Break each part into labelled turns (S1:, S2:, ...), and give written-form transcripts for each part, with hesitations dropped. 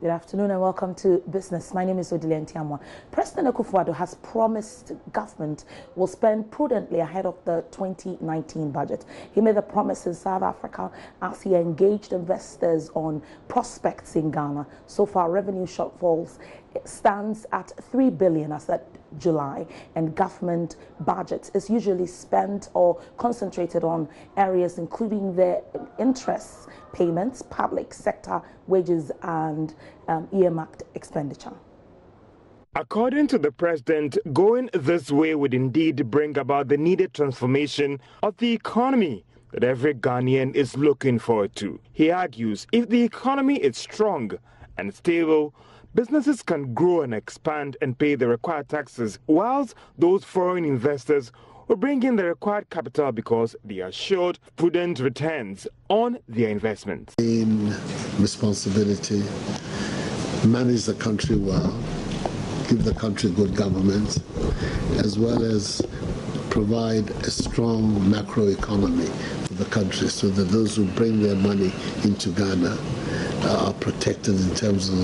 S1: Good afternoon and welcome to Business. My name is Odile Ntiamwa. President Akufo-Addo has promised government will spend prudently ahead of the 2019 budget. He made the promise in South Africa as he engaged investors on prospects in Ghana. So far, revenue shortfalls stands at 3 billion as at July, and government budget is usually spent or concentrated on areas including the interests payments, public sector wages, and earmarked expenditure.
S2: According to the president, going this way would indeed bring about the needed transformation of the economy that every Ghanaian is looking forward to. He argues if the economy is strong and stable, businesses can grow and expand and pay the required taxes, whilst those foreign investors will bring in the required capital because they are assured prudent returns on their investments.
S3: In responsibility, manage the country well, give the country good government, as well as provide a strong macro economy for the country so that those who bring their money into Ghana are protected in terms of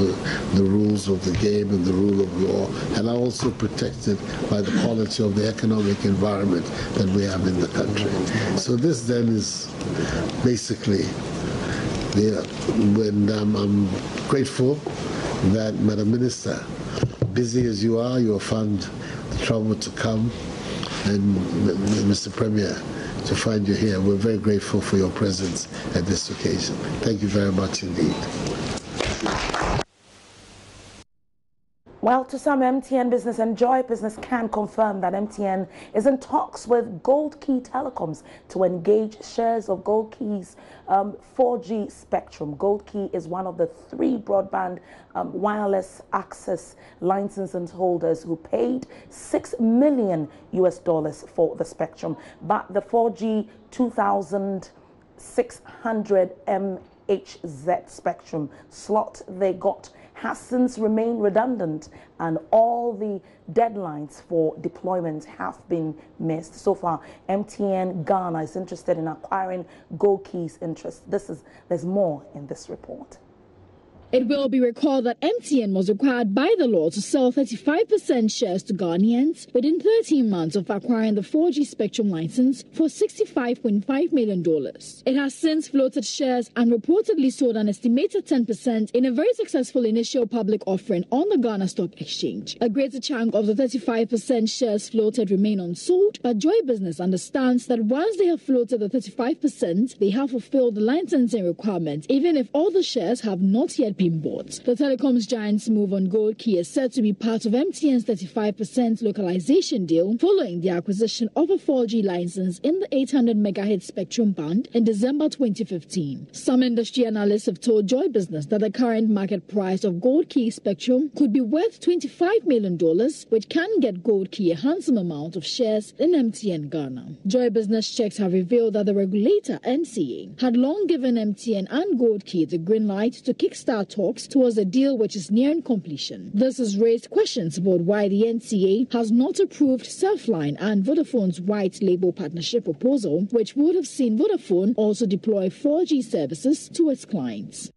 S3: the rules of the game and the rule of law, and are also protected by the quality of the economic environment that we have in the country. So this then is basically, when I'm grateful that, Madam Minister, busy as you are, you found the trouble to come, and Mr. Premier, to find you here. We're very grateful for your presence at this occasion. Thank you very much indeed.
S1: Well, to some, MTN Business and Joy Business can confirm that MTN is in talks with Gold Key Telecoms to engage shares of Gold Key's 4G spectrum. Gold Key is one of the 3 broadband wireless access license holders who paid $6 million for the spectrum. But the 4G 2600 MHz spectrum slot they got has since remained redundant, and all the deadlines for deployment have been missed. So far, MTN Ghana is interested in acquiring Gold Key's interest. There's more in this report.
S4: It will be recalled that MTN was required by the law to sell 35% shares to Ghanaians within 13 months of acquiring the 4G spectrum license for $65.5 million. It has since floated shares and reportedly sold an estimated 10% in a very successful initial public offering on the Ghana Stock Exchange. A greater chunk of the 35% shares floated remain unsold, but Joy Business understands that once they have floated the 35%, they have fulfilled the licensing requirement, even if all the shares have not yet been bought. The telecoms giant's move on Gold Key is said to be part of MTN's 35% localization deal following the acquisition of a 4G license in the 800 MHz spectrum band in December 2015. Some industry analysts have told Joy Business that the current market price of Gold Key spectrum could be worth $25 million, which can get Gold Key a handsome amount of shares in MTN Ghana. Joy Business checks have revealed that the regulator, NCA, had long given MTN and Gold Key the green light to kickstart talks towards a deal which is nearing completion. This has raised questions about why the NCA has not approved Surfline and Vodafone's white label partnership proposal, which would have seen Vodafone also deploy 4G services to its clients.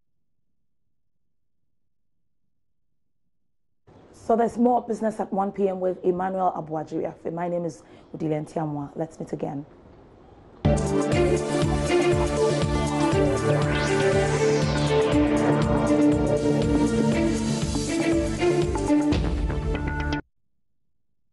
S1: So there's more business at 1 p.m. with Emmanuel Abuajiriafe. My name is Odile Ntiamwa. Let's meet again.